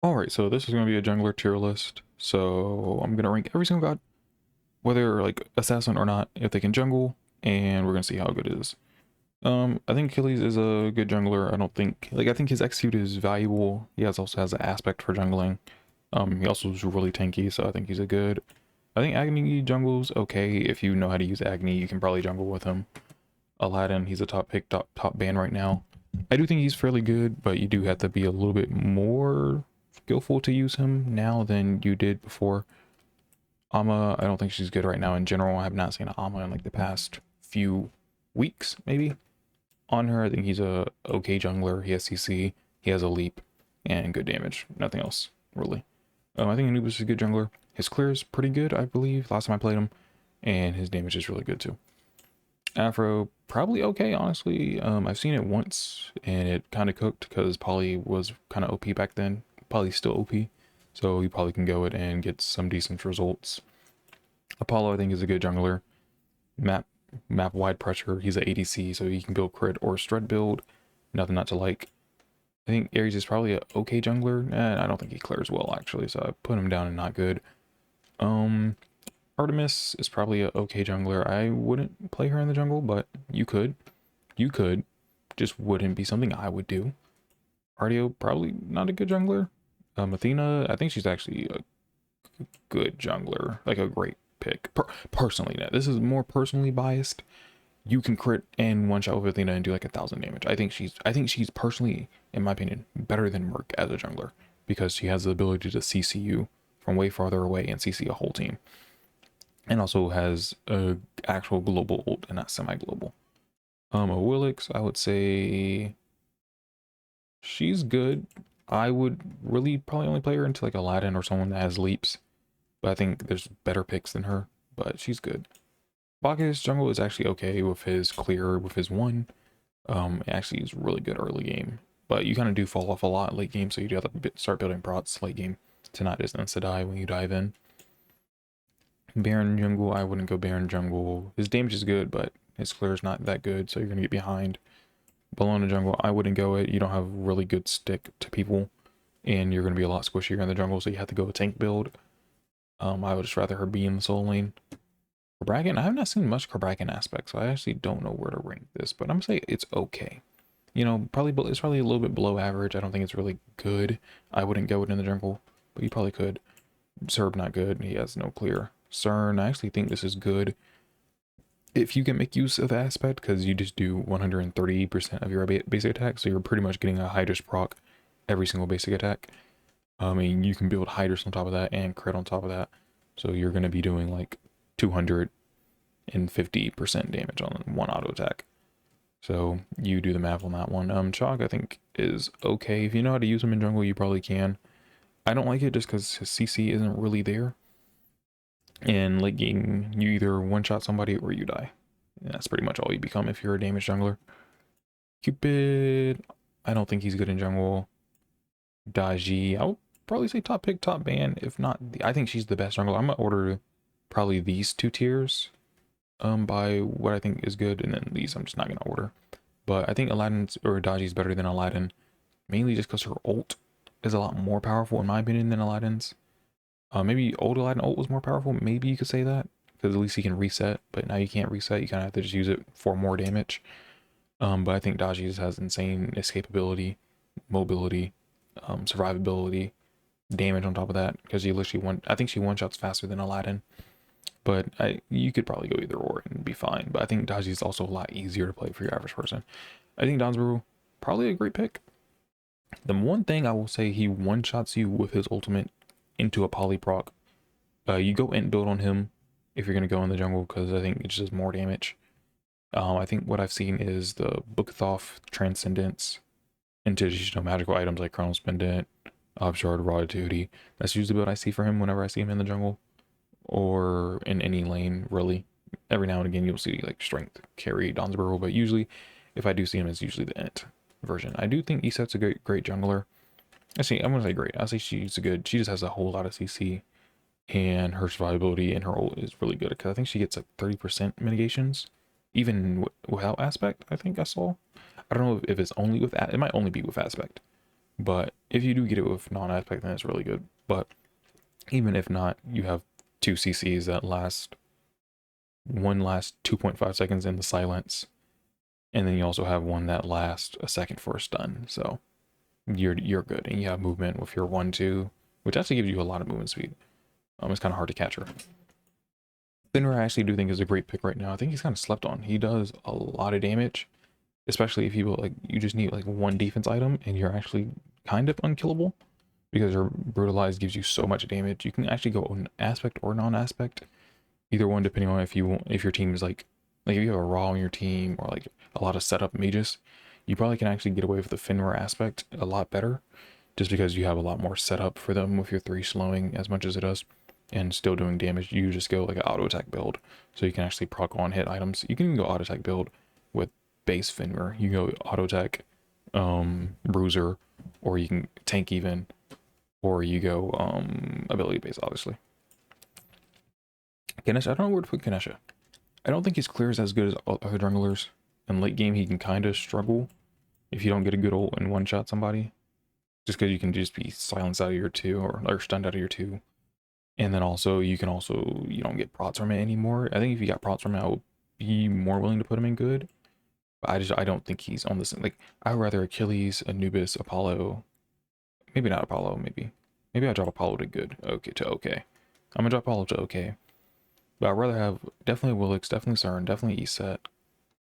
Alright, so this is going to be a jungler tier list. So I'm going to rank every single god, whether like assassin or not, if they can jungle, and we're going to see how good it is. I think Achilles is a good jungler. I think his execute is valuable. Also has an aspect for jungling. He also is really tanky, so I think he's a good. I think Agni jungle's okay. If you know how to use Agni, you can probably jungle with him. Aladdin, he's a top pick, top ban right now. I do think he's fairly good, but you do have to be a little bit more skillful to use him now than you did before. Amma, I don't think she's good right now in general. I have not seen Amma in like the past few weeks, maybe. On her, I think he's a okay jungler. He has CC, he has a leap, and good damage. Nothing else, really. I think Anubis is a good jungler. His clear is pretty good, I believe, last time I played him. And his damage is really good too. Afro, probably okay, honestly. I've seen it once, and it kind of cooked because Polly was kind of OP back then. Polly's still OP, so you probably can go it and get some decent results. Apollo, I think, is a good jungler. Map map wide pressure. He's an ADC, so he can build crit or strut build. Nothing not to like. I think Ares is probably a okay jungler. I don't think he clears well actually, so I put him down in not good. Um, Artemis is probably a okay jungler. I wouldn't play her in the jungle, but you could. You could. Just wouldn't be something I would do. Artio, probably not a good jungler. Athena, I think she's actually a good jungler. Like a great pick. Personally, now, this is more personally biased. You can crit and one shot with Athena and do like 1,000 damage. I think she's personally, in my opinion, better than Merc as a jungler. Because she has the ability to CC you from way farther away and CC a whole team. And also has a actual global ult and not semi-global. A Willix, I would say she's good. I would really probably only play her into like Aladdin or someone that has leaps. But I think there's better picks than her. But she's good. Bacchus jungle is actually okay with his clear, with his one. Actually is really good early game. But you kind of do fall off a lot late game, so you do have to start building prots late game to not just insta die when you dive in. Baron jungle, I wouldn't go Baron jungle. His damage is good, but his clear is not that good, so you're gonna get behind. Bologna jungle, I wouldn't go it. You don't have really good stick to people, and you're gonna be a lot squishier in the jungle, so you have to go a tank build. I would just rather her be in the solo lane. Kraken, I have not seen much Kraken aspect, so I actually don't know where to rank this, but I'm gonna say it's okay. You know, it's probably a little bit below average. I don't think it's really good. I wouldn't go it in the jungle, but you probably could. Serb not good. He has no clear. CERN, I actually think this is good if you can make use of aspect, because you just do 130% of your basic attack, so you're pretty much getting a Hydrus proc every single basic attack. And you can build Hydrus on top of that and crit on top of that, so you're going to be doing like 250% damage on one auto attack. So you do the math on that one. Chalk I think is okay. If you know how to use him in jungle, you probably can. I don't like it just because his CC isn't really there. And late game, you either one-shot somebody or you die. And that's pretty much all you become if you're a damage jungler. Cupid, I don't think he's good in jungle. Daji, I would probably say top pick, top ban. If not, I think she's the best jungler. I'm gonna order probably these two tiers by what I think is good, and then these I'm just not gonna order. But I think Aladdin's or Daji's better than Aladdin, mainly just because her ult is a lot more powerful in my opinion than Aladdin's. Maybe old Aladdin ult was more powerful. Maybe you could say that because at least he can reset. But now you can't reset. You kind of have to just use it for more damage. But I think Daji just has insane escapability, mobility, survivability, damage on top of that. Because you literally I think she one shots faster than Aladdin. But you could probably go either or and be fine. But I think Daji is also a lot easier to play for your average person. I think Donsburu probably a great pick. The one thing I will say, he one shots you with his ultimate into a poly proc. You go int build on him if you're gonna go in the jungle because I think it just does more damage. I think what I've seen is the Bookathoth Transcendence into just, magical items like Chronos Pendant, Obshard, Raw Duty. That's usually what I see for him whenever I see him in the jungle or in any lane, really. Every now and again, you'll see like Strength carry Donsborough, but usually, if I do see him, it's usually the int version. I do think Iset's a great jungler. Actually, I'm gonna say great. I say she's a good. She just has a whole lot of CC, and her survivability and her ult is really good because I think she gets like 30% mitigations, even without aspect. I think I saw. I don't know if it's only with it might only be with aspect, But if you do get it with non-aspect, then it's really good. But even if not, you have two CCs that last 2.5 seconds in the silence, and then you also have one that lasts a second for a stun. So you're good, and you have movement with your 1-2, which actually gives you a lot of movement speed. It's kind of hard to catch her. Thinner, I actually do think is a great pick right now. I think he's kind of slept on. He does a lot of damage, especially if you like you just need like one defense item and you're actually kind of unkillable because your brutalize gives you so much damage. You can actually go on aspect or non-aspect, either one depending on if your team is like if you have a raw on your team or like a lot of setup mages, you probably can actually get away with the Finra aspect a lot better just because you have a lot more setup for them with your 3 slowing as much as it does and still doing damage. You just go like an auto attack build, so you can actually proc on hit items. You can even go auto attack build with base Finra. You go auto attack bruiser, or you can tank even, or you go ability base obviously. Ganesha, I don't know where to put Ganesha. I don't think his clear is as good as other junglers. In late game, he can kind of struggle if you don't get a good ult and one-shot somebody. Just because you can just be silenced out of your 2 or stunned out of your 2. And then also, you don't get prots from it anymore. I think if you got prots from it, I would be more willing to put him in good. But I don't think he's on this. Like, I would rather Achilles, Anubis, Apollo. Maybe not Apollo, maybe. Maybe I'll drop Apollo to good. Okay, to okay. I'm gonna drop Apollo to okay. But I'd rather have definitely Willix, definitely CERN, definitely Eset,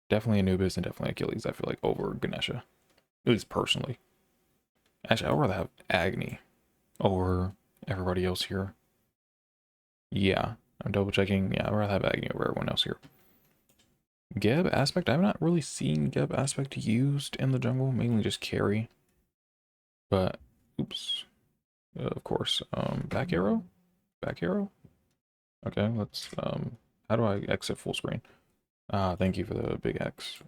definitely Anubis, and definitely Achilles, I feel like, over Ganesha. At least personally. Actually, I'd rather have Agni over everybody else here. Yeah, I'm double checking. Yeah, I'd rather have Agni over everyone else here. Geb aspect, I've not really seen Geb aspect used in the jungle, mainly just carry. But, oops. Of course. Back arrow? Back arrow? Okay, let's, how do I exit full screen? Thank you for the big X.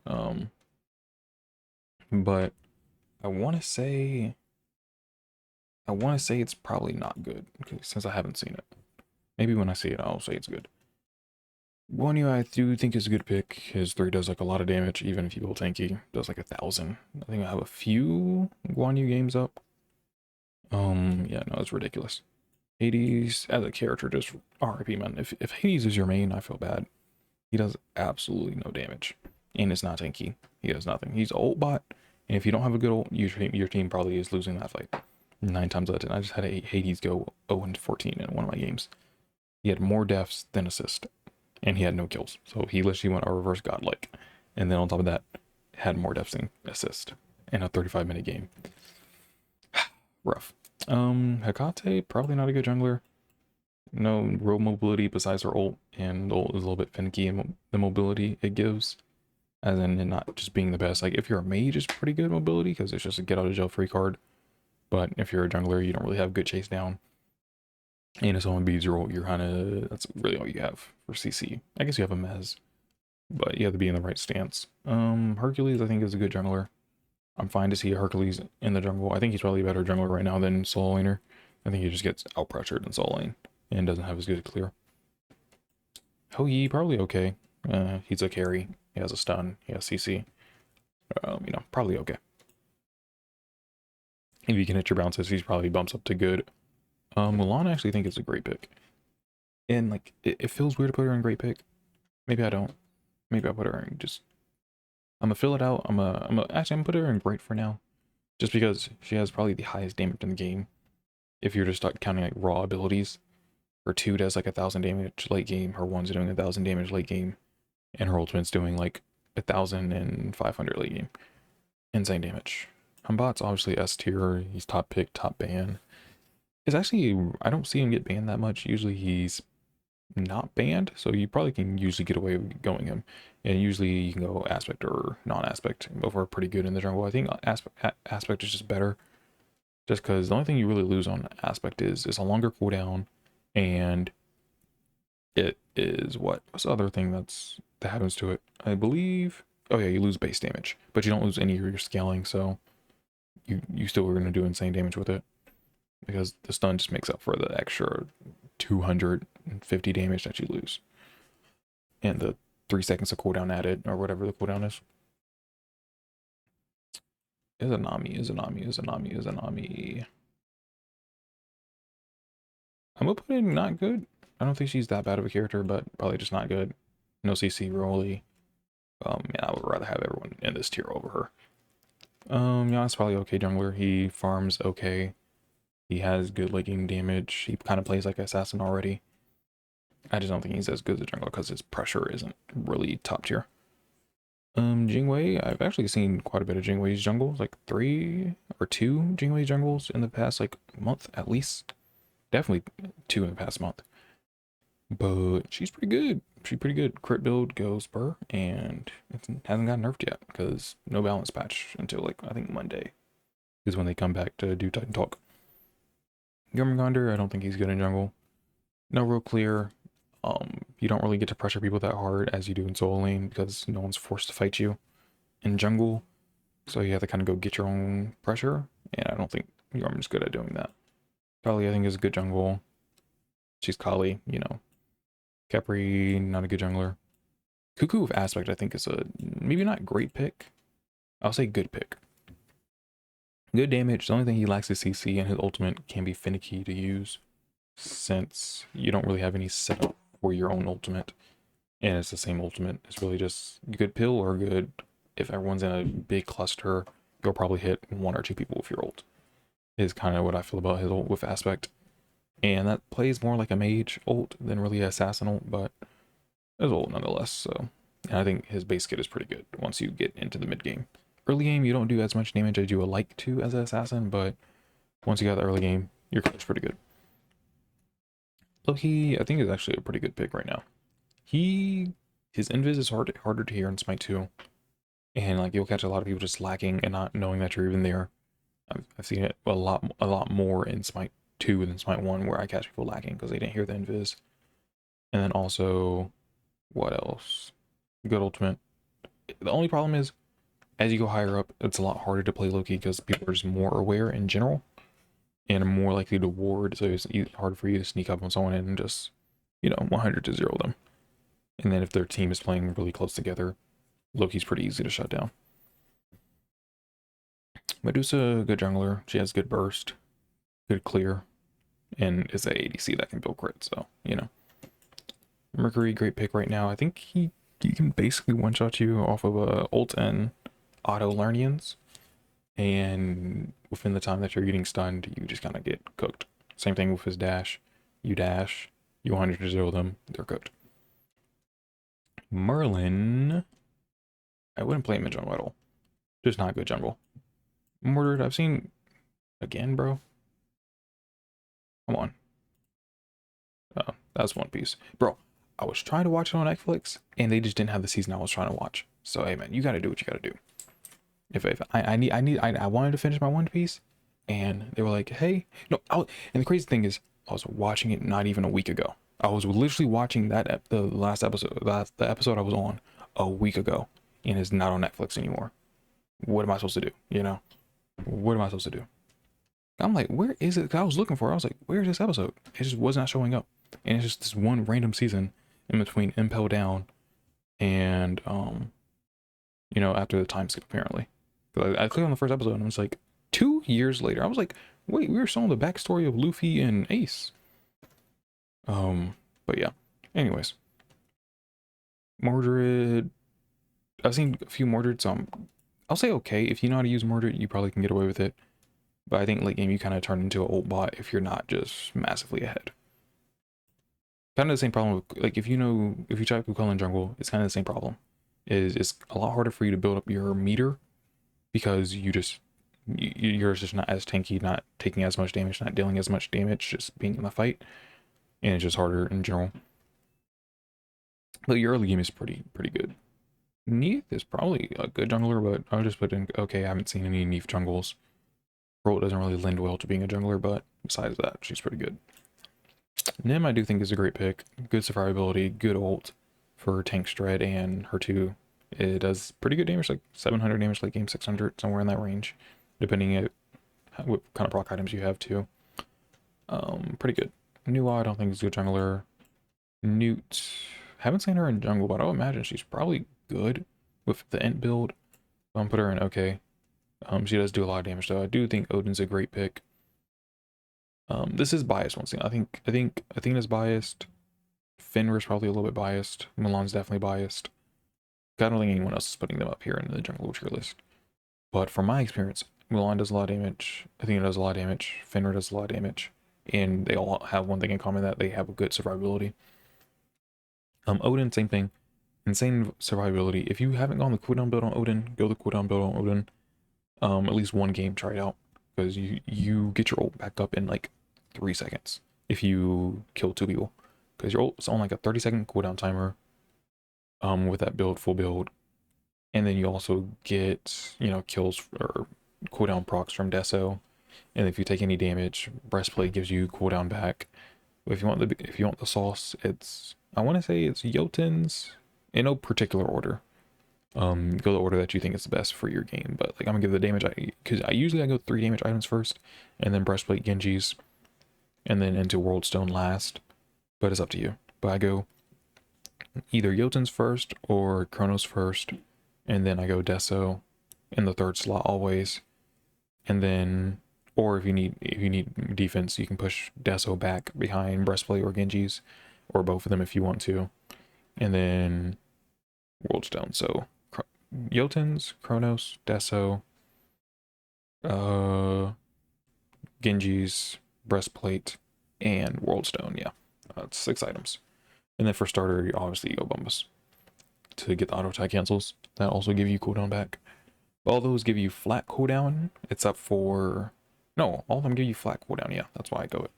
But I want to say it's probably not good, okay, since I haven't seen it. Maybe when I see it, I'll say it's good. Guan Yu I do think is a good pick. His 3 does like a lot of damage, even if you build tanky. Does like 1,000. I think I have a few Guan Yu games up. Yeah, no, it's ridiculous. Hades as a character, just RIP, man. If Hades is your main, I feel bad. He does absolutely no damage, and it's not tanky. He does nothing. He's an ult bot, and if you don't have a good ult, your team probably is losing that fight 9 times out of 10. I just had a Hades go 0-14 in one of my games. He had more deaths than assists, and he had no kills. So he literally went a reverse godlike, and then on top of that, had more deaths than assists in a 35-minute game. Rough. Hecate, probably not a good jungler. No real mobility besides her ult, and the ult is a little bit finicky in the mobility it gives, as in it not just being the best. Like, if you're a mage, it's pretty good mobility, because it's just a get out of jail free card. But if you're a jungler, you don't really have good chase down. And if someone beats your ult, you're kind of, that's really all you have for CC. I guess you have a Mez, but you have to be in the right stance. Hercules, I think, is a good jungler. I'm fine to see Hercules in the jungle. I think he's probably a better jungler right now than solo laner. I think he just gets out pressured in solo lane and doesn't have as good a clear. Ho Yi, probably okay. He's a carry. He has a stun. He has CC. Probably okay. If you can hit your bounces, he's probably bumps up to good. Mulan, I actually think is a great pick. And like, it feels weird to put her in great pick. Maybe I don't. Maybe I put her in just. I'm gonna fill it out. I'm gonna put her in great for now, just because she has probably the highest damage in the game. If you're just counting like raw abilities, her 2 does like 1,000 damage late game. Her 1's doing 1,000 damage late game, and her ultimate's doing like 1,500 late game. Insane damage. Humbot's obviously S tier. He's top pick, top ban. It's actually, I don't see him get banned that much. Usually he's not banned, so you probably can usually get away with going him. And usually you can go aspect or non-aspect. Both are pretty good in the jungle. I think aspect is just better, just because the only thing you really lose on aspect is a longer cooldown, and it is what's the other thing that happens to it? I believe. Oh yeah, you lose base damage, but you don't lose any of your scaling, so you still are going to do insane damage with it, because the stun just makes up for the extra 250 damage that you lose, and the 3 seconds of cooldown added, or whatever the cooldown is. Is a Nami, is a Nami, is a Nami, is a Nami. I'm gonna put in not good. I don't think she's that bad of a character, but probably just not good. No CC really. Yeah, I would rather have everyone in this tier over her. Yeah, it's probably okay jungler. He farms okay. He has good late game damage. He kind of plays like assassin already. I just don't think he's as good as a jungler because his pressure isn't really top tier. Jingwei, I've actually seen quite a bit of Jingwei's jungles, like 3 or 2 Jingwei jungles in the past like month at least. Definitely 2 in the past month. But she's pretty good. She's pretty good. Crit build goes spur, and it hasn't got nerfed yet because no balance patch until like I think Monday is when they come back to do Titan Talk. Jormungandr, I don't think he's good in jungle. No real clear. You don't really get to pressure people that hard as you do in solo lane because no one's forced to fight you in jungle. So you have to kind of go get your own pressure, and I don't think Jormungandr's good at doing that. Kali, I think, is a good jungle. She's Kali, you know. Khepri, not a good jungler. Cuckoo of Aspect, I think, is a maybe not great pick. I'll say good pick. Good damage. The only thing he lacks is CC, and his ultimate can be finicky to use since you don't really have any setup for your own ultimate. And it's the same ultimate. It's really just good pill or good. If everyone's in a big cluster, you'll probably hit 1 or 2 people with your ult. Is kind of what I feel about his ult with Aspect. And that plays more like a mage ult than really an assassin ult, but it's ult nonetheless. So, and I think his base kit is pretty good once you get into the mid game. Early game, you don't do as much damage as you would like to as an assassin, but once you got the early game, your kit's pretty good. Loki, I think, is actually a pretty good pick right now. His invis is harder to hear in Smite 2, and like you'll catch a lot of people just lacking and not knowing that you're even there. I've seen it a lot more in Smite 2 than Smite 1, where I catch people lacking because they didn't hear the invis. And then also, what else? Good ultimate. The only problem is, as you go higher up, it's a lot harder to play Loki because people are just more aware in general and are more likely to ward, so it's harder for you to sneak up on someone and just, 100 to 0 them. And then if their team is playing really close together, Loki's pretty easy to shut down. Medusa, good jungler. She has good burst, good clear, and is a ADC that can build crit, so, Mercury, great pick right now. I think he can basically one-shot you off of ult and auto Lernians, and within the time that you're getting stunned, you just kind of get cooked. Same thing with his dash. You dash, you 100 to 0 them, they're cooked. Merlin, I wouldn't play him in jungle at all. Just not good jungle. Murdered, I've seen again, bro. Come on. Oh, that's One Piece. Bro, I was trying to watch it on Netflix, and they just didn't have the season I was trying to watch. So, hey, man, you gotta do what you gotta do. If I wanted to finish my One Piece, and they were like, hey, no, and the crazy thing is, I was watching it not even a week ago. I was literally watching the last episode, the episode I was on a week ago, and it's not on Netflix anymore. What am I supposed to do? What am I supposed to do? I'm like, where is it? 'Cause I was looking for it. I was like, where's this episode? It just was not showing up. And it's just this one random season in between Impel Down and after the time skip apparently. I clicked on the first episode and it was like 2 years later. I was like, wait, we were showing the backstory of Luffy and Ace. But yeah. Anyways. Mordred. I've seen a few Mordred, so I'll say okay. If you know how to use Mordred, you probably can get away with it. But I think late game you kind of turn into an ult bot if you're not just massively ahead. Kind of the same problem with, like, if you try Kukul in jungle, it's kind of the same problem. It's a lot harder for you to build up your meter because you're just not as tanky, not taking as much damage, not dealing as much damage, just being in the fight, and it's just harder in general. But your early game is pretty good. Neith is probably a good jungler, but I'll just put in okay. I haven't seen any Neith jungles. Pearl doesn't really lend well to being a jungler, but besides that, she's pretty good. Nim, I do think, is a great pick. Good survivability, good ult for tank Stred and her 2. It does pretty good damage, like 700 damage late game, 600, somewhere in that range, depending on what kind of proc items you have too. Pretty good. Nuwa, I don't think is a good jungler. Newt, haven't seen her in jungle, but I would imagine she's probably good with the int build. I'm gonna put her in okay. She does do a lot of damage though. I do think Odin's a great pick. This is biased once again. I think Athena's biased. Fenrir's probably a little bit biased. Milan's definitely biased. I don't think anyone else is putting them up here in the jungle tier list. But from my experience, Milan does a lot of damage. Athena does a lot of damage. Fenrir does a lot of damage. And they all have one thing in common, that they have a good survivability. Odin, same thing. Insane survivability. If you haven't gone the cooldown build on Odin, go the cooldown build on Odin. At least one game, try it out. Because you get your ult back up in like 3 seconds if you kill 2 people. Because your ult's on like a 30-second cooldown timer. With that build, full build. And then you also get, kills or cooldown procs from Deso. And if you take any damage, breastplate gives you cooldown back. If you want the sauce, I want to say it's Jotun's in no particular order. Go the order that you think is the best for your game. But like I'm gonna give the damage, because I usually go 3 damage items first, and then breastplate Genji's, and then into World Stone last. But it's up to you. But I go either Jotun's first or Chronos first, and then I go Deso in the 3rd slot always, and then, or if you need defense, you can push Deso back behind breastplate or Genji's, or both of them if you want to, and then World Stone. So Jotun's, Chronos, Deso, Genji's, breastplate, and World Stone. Yeah, that's 6 items. And then for starter, you obviously go Bombus to get the auto attack cancels. That also give you cooldown back. All those give you flat cooldown. It's up for, no, all of them give you flat cooldown. Yeah, that's why I go it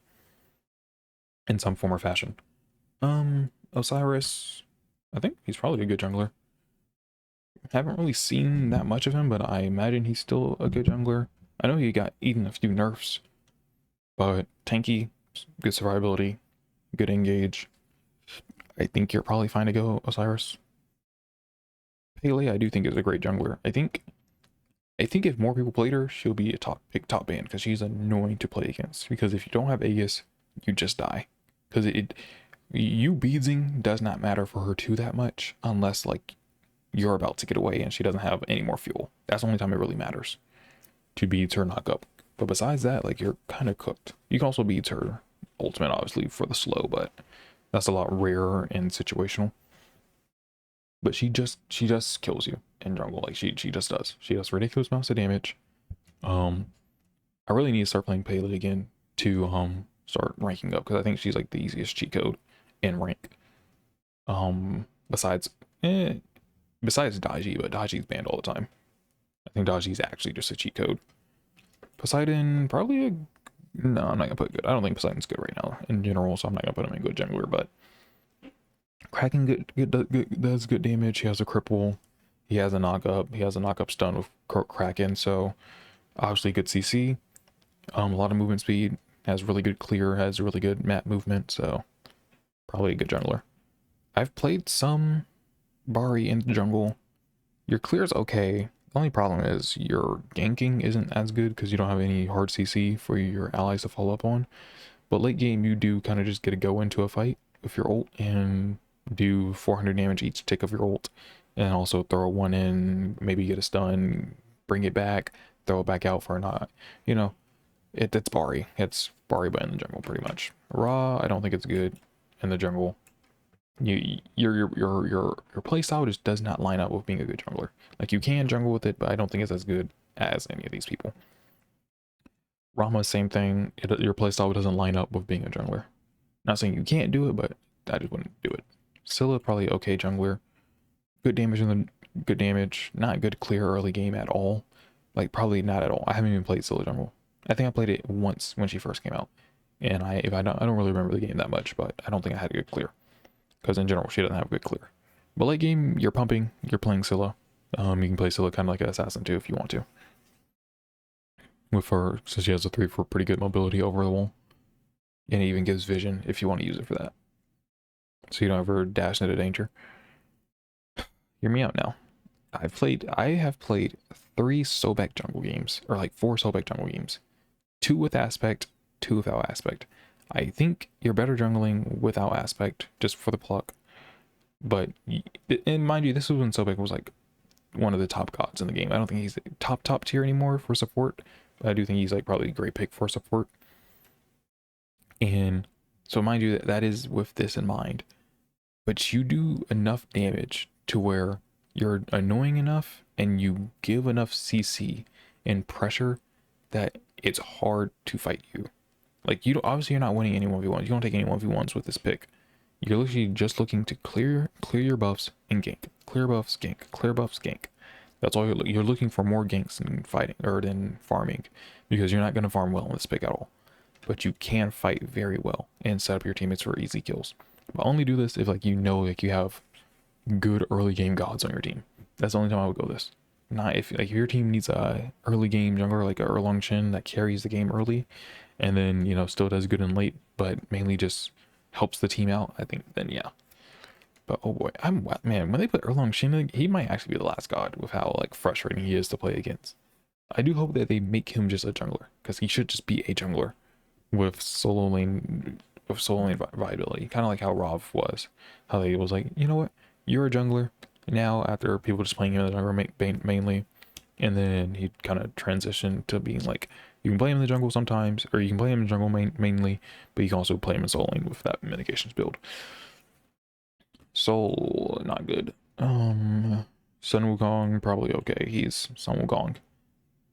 in some form or fashion. Osiris, I think he's probably a good jungler. Haven't really seen that much of him, but I imagine he's still a good jungler. I know he got eaten a few nerfs, but tanky, good survivability, good engage. I think you're probably fine to go Osiris. Pele, I do think is a great jungler. I think if more people played her, she'll be a big top ban, because she's annoying to play against. Because if you don't have Aegis, you just die. Because you beadsing does not matter for her too that much, unless like you're about to get away and she doesn't have any more fuel. That's the only time it really matters to beads her knock up. But besides that, like, you're kind of cooked. You can also beads her ultimate, obviously, for the slow, but that's a lot rarer and situational. But she just kills you in jungle. Like she just does. She does ridiculous amounts of damage. I really need to start playing Pele again to start ranking up, because I think she's like the easiest cheat code in rank. Besides Daji, but Daji's banned all the time. I think Daji's actually just a cheat code. Poseidon, probably no, I'm not gonna put good. I don't think Poseidon's good right now in general, so I'm not gonna put him in good jungler, but Kraken does good damage. He has a cripple. He has a knock up. He has a knock up stun with Kraken, so obviously good CC. A lot of movement speed. Has really good clear. Has really good map movement, so probably a good jungler. I've played some Bari in the jungle. Your clear is okay. The only problem is your ganking isn't as good because you don't have any hard CC for your allies to follow up on. But late game, you do kind of just get to go into a fight with your ult and do 400 damage each tick of your ult, and also throw one in, maybe get a stun, bring it back, throw it back out for a not. It's Bari. It's Bari, but in the jungle, pretty much. Ra, I don't think it's good in the jungle. Your playstyle just does not line up with being a good jungler. Like, you can jungle with it, but I don't think it's as good as any of these people. Rama, same thing. Your playstyle doesn't line up with being a jungler. Not saying you can't do it, but I just wouldn't do it. Scylla, probably okay jungler. Good damage. Not good clear early game at all. Like, probably not at all. I haven't even played Scylla jungle. I think I played it once when she first came out, and I don't really remember the game that much, but I don't think I had a good clear, because in general she doesn't have a good clear. But late game, you're pumping. You're playing Scylla. You can play Scylla kind of like an assassin too if you want to. With her, so she has a 3 for pretty good mobility over the wall, and it even gives vision if you want to use it for that, so you don't ever dash into danger. Hear me out now. I have played 3 Sobek jungle games, or like 4 Sobek jungle games. 2 with aspect, 2 without aspect. I think you're better jungling without aspect, just for the pluck. But, and mind you, this was when Sobek was like one of the top gods in the game. I don't think he's top tier anymore for support, but I do think he's like probably a great pick for support. And so mind you, that is with this in mind, but you do enough damage to where you're annoying enough and you give enough CC and pressure that it's hard to fight you. Like, you don't, obviously you're not winning any 1v1s. You don't take any 1v1s with this pick. You're literally just looking to clear your buffs and gank. Clear buffs, gank. Clear buffs, gank. That's all you're looking for, more ganks than fighting or than farming, because you're not going to farm well in this pick at all. But you can fight very well and set up your teammates for easy kills. But only do this if like you know like you have good early game gods on your team. That's the only time I would go this. Not if like if your team needs a early game jungler like a Erlang Shin that carries the game early, and then you know still does good in late, but mainly just helps the team out. I think then yeah. But oh boy, man, when they put Erlang Shin, he might actually be the last god with how like frustrating he is to play against. I do hope that they make him just a jungler, because he should just be a jungler with solo lane viability, kind of like how Rav was. How they was like, you know what, you're a jungler now after people just playing him in the jungle mainly, and then he kind of transitioned to being like, you can play him in the jungle sometimes, or you can play him in jungle mainly, but you can also play him in solo lane with that mitigations build. Soul, not good. Sun Wukong, probably okay. He's Sun Wukong.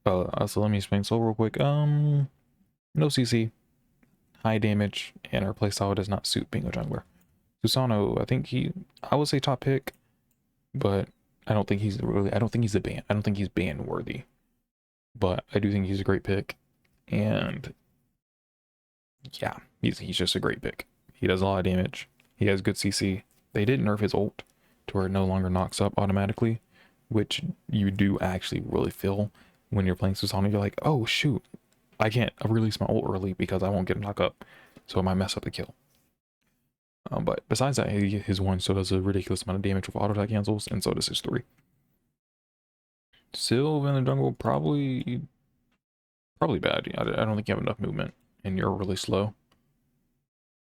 So let me explain Soul real quick. No CC, high damage, and our playstyle does not suit being a jungler. Susano, I would say top pick, but I don't think he's a ban. I don't think he's ban worthy, but I do think he's a great pick, and yeah, he's just a great pick. He does a lot of damage. He has good CC. They did nerf his ult to where it no longer knocks up automatically, which you do actually really feel when you're playing Susano. You're like, oh shoot, I can't release my ult early because I won't get a knock up, so it might mess up the kill. But besides that, his 1 still does a ridiculous amount of damage with auto attack cancels, and so does his 3. Sylve in the jungle, probably bad. I don't think you have enough movement, and you're really slow.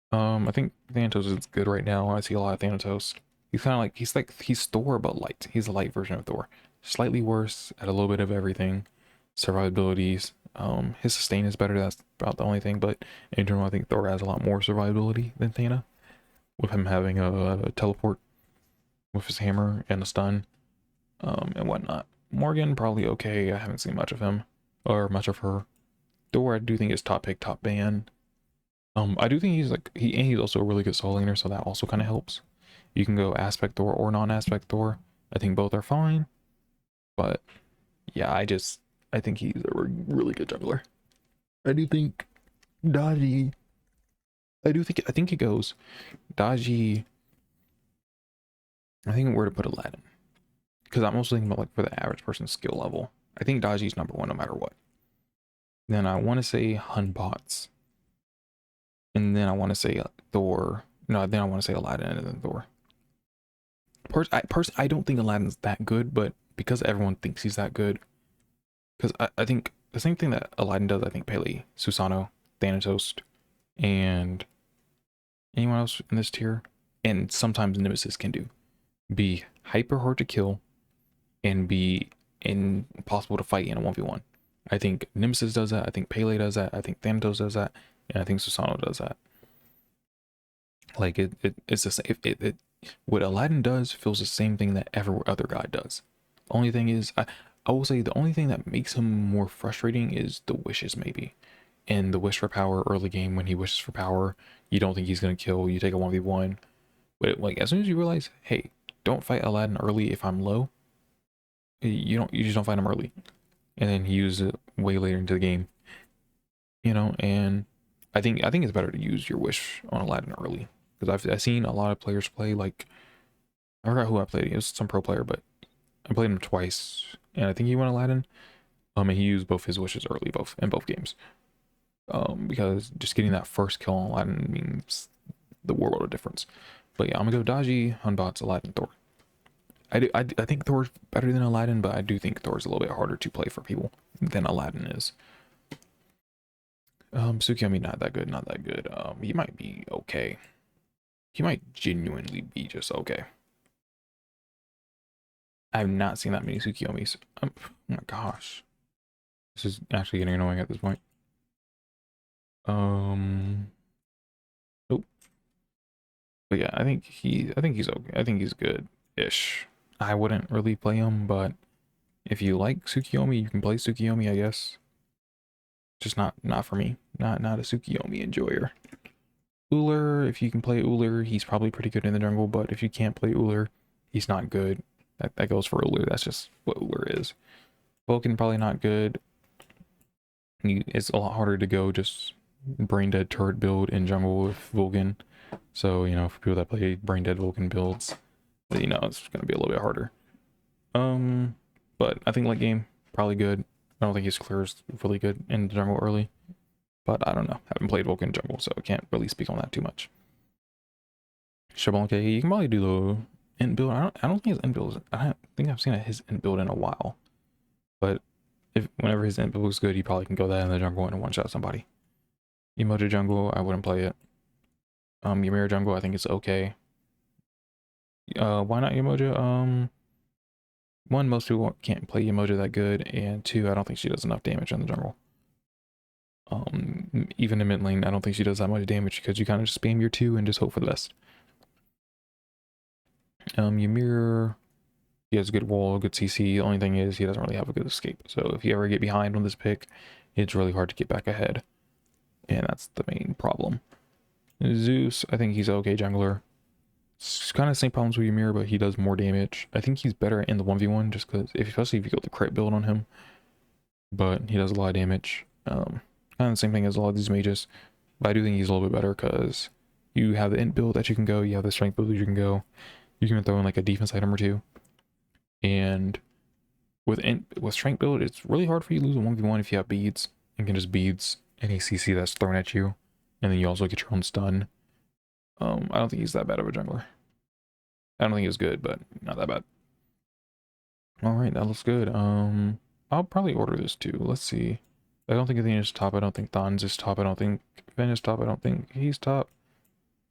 I think Thanatos is good right now. I see a lot of Thanatos. He's kind of like, he's Thor, but light. He's a light version of Thor. Slightly worse at a little bit of everything. Survivabilities. His sustain is better. That's about the only thing. But in general, I think Thor has a lot more survivability than Thana, with him having a teleport with his hammer and a stun, and whatnot. Morgan, probably okay. I haven't seen much of him or much of her. Thor, I do think is top pick, top ban. I do think he's like he's also a really good soul laner, so that also kind of helps. You can go aspect Thor or non-aspect Thor. I think both are fine, but yeah, I think he's a really good jungler. I do think Daji. I think it goes Daji. I think where to put Aladdin, because I'm also thinking about like for the average person's skill level. I think Daji's number 1 no matter what. Then I want to say Hunbots. And then I want to say Thor. No, then I want to say Aladdin and then Thor. I don't think Aladdin's that good, but because everyone thinks he's that good, because I think the same thing that Aladdin does, I think Pele, Susano, Thanatos, and anyone else in this tier, and sometimes Nemesis can do. Be hyper hard to kill, and be impossible to fight in a 1v1. I think Nemesis does that, I think Pele does that, I think Thanatos does that, and I think Susano does that. Like it's the same. What Aladdin does feels the same thing that every other god does. Only thing is, I will say the only thing that makes him more frustrating is the wishes maybe, and the wish for power early game. When he wishes for power, you don't think he's gonna kill. You take a 1v1, but like as soon as you realize, hey, don't fight Aladdin early if I'm low. You just don't fight him early, and then he uses it way later into the game. You know, and I think it's better to use your wish on Aladdin early, because I've seen a lot of players play, like I forgot who I played. It was some pro player, but I played him twice, and I think he went Aladdin. And he used both his wishes early, in both games. Because just getting that first kill on Aladdin means the world of difference. But yeah, I'm gonna go Daji, Hunbots, Aladdin, Thor. I think Thor's better than Aladdin, but I do think Thor's a little bit harder to play for people than Aladdin is. Tsukiyomi, not that good, not that good. He might be okay. He might genuinely be just okay. I've not seen that many Tsukiyomis. Oh my gosh. This is actually getting annoying at this point. Nope. But yeah, I think he's okay. I think he's good-ish. I wouldn't really play him, but if you like Tsukiyomi, you can play Tsukiyomi, I guess. Just not for me. Not a Tsukiyomi enjoyer. Uller, if you can play Uller, he's probably pretty good in the jungle, but if you can't play Uller, he's not good. That goes for Uller. That's just what Uller is. Vulcan probably not good. It's a lot harder to go just brain dead turret build in jungle with Vulcan. So, you know, for people that play brain dead Vulcan builds, you know, it's gonna be a little bit harder. But I think late game, probably good. I don't think his clear is really good in the jungle early. But I don't know. I haven't played Vulcan jungle, so I can't really speak on that too much. Shabonke, you can probably do the int build. I don't think his int build is, I don't think I've seen his int build in a while. But if whenever his int build looks good, you probably can go that in the jungle and one shot somebody. Emoji jungle, I wouldn't play it. Ymir jungle, I think it's okay. Why not Umoja? One, most people can't play Umoja that good, and two, I don't think she does enough damage in the jungle. Even in mid lane, I don't think she does that much damage because you kind of just spam your 2 and just hope for the best. Ymir, he has a good wall, good CC. The only thing is he doesn't really have a good escape. So if you ever get behind on this pick, it's really hard to get back ahead. And that's the main problem. Zeus, I think he's okay jungler. It's kind of the same problems with Ymir, but he does more damage. I think he's better in the 1v1 just because, especially if you go the crit build on him. But he does a lot of damage. Kind of the same thing as a lot of these mages. But I do think he's a little bit better because you have the int build that you can go, you have the strength build that you can go. You can throw in like a defense item or two. And with strength build, it's really hard for you to lose a 1v1 if you have beads. You can just beads any CC that's thrown at you. And then you also get your own stun. I don't think he's that bad of a jungler. I don't think he was good, but not that bad. Alright, that looks good. I'll probably order this too. Let's see. I don't think Athena's top. I don't think Thon's is top. I don't think Fen is top. I don't think he's top.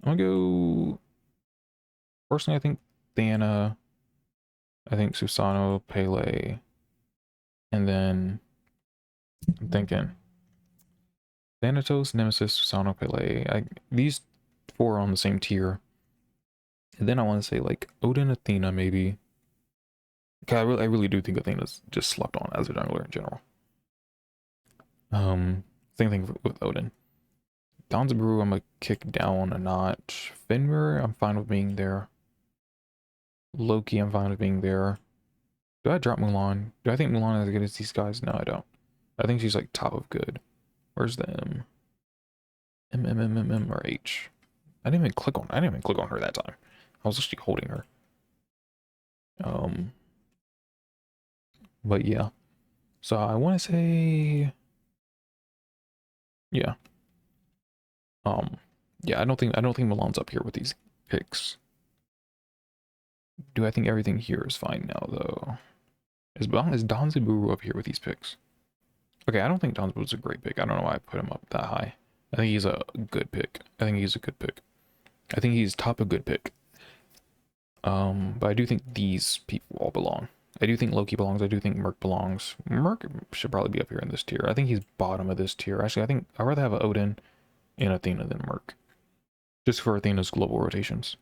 I'm gonna go... Personally, I think Thana. I think Susano, Pele. And then... I'm thinking... Thanatos, Nemesis, Susano, Pele. These 4 are on the same tier. And then I want to say like Odin, Athena maybe. Cause I really do think Athena's just slept on as a jungler in general. Same thing with Odin. Danzaburu, I'm gonna kick down a notch. Fenrir, I'm fine with being there. Loki, I'm fine with being there. Do I drop Mulan? Do I think Mulan is as good as these guys? No, I don't. I think she's like top of good. Where's the M? M or H? I didn't even click on her that time. I was actually holding her. But yeah. So I want to say, yeah. Yeah, I don't think Milan's up here with these picks. Do I think everything here is fine now though? Is Danzaburu up here with these picks? Okay, I don't think Danzaburu's a great pick. I don't know why I put him up that high. I think he's a good pick. I think he's top a good pick. But I do think these people all belong. I do think Loki belongs. I do think Merc belongs. Merc should probably be up here in this tier. I think he's bottom of this tier. Actually, I think I'd rather have Odin and Athena than Merc. Just for Athena's global rotations.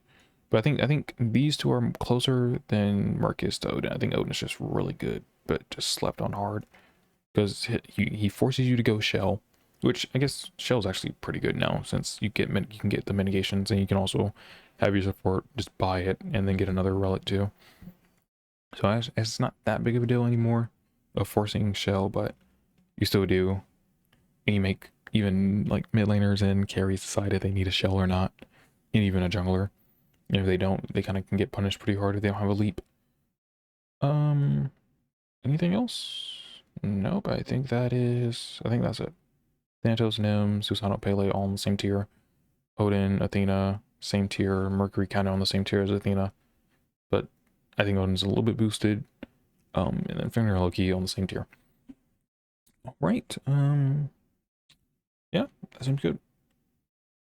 But I think these two are closer than Merc is to Odin. I think Odin's just really good, but just slept on hard. Because he forces you to go Shell, which I guess Shell's actually pretty good now since you can get the mitigations and you can also have your support just buy it and then get another relic too. So it's not that big of a deal anymore of forcing Shell, but you still do. And you make even like mid laners and carries decide if they need a Shell or not, and even a jungler. And if they don't, they kind of can get punished pretty hard if they don't have a leap. Anything else? Nope, I think that's it. Thanatos, Nim, Susano, Pele, all in the same tier. Odin, Athena, same tier. Mercury kind of on the same tier as Athena. But I think Odin's a little bit boosted. And then Fenrir and Loki on the same tier. Alright, yeah, that seems good.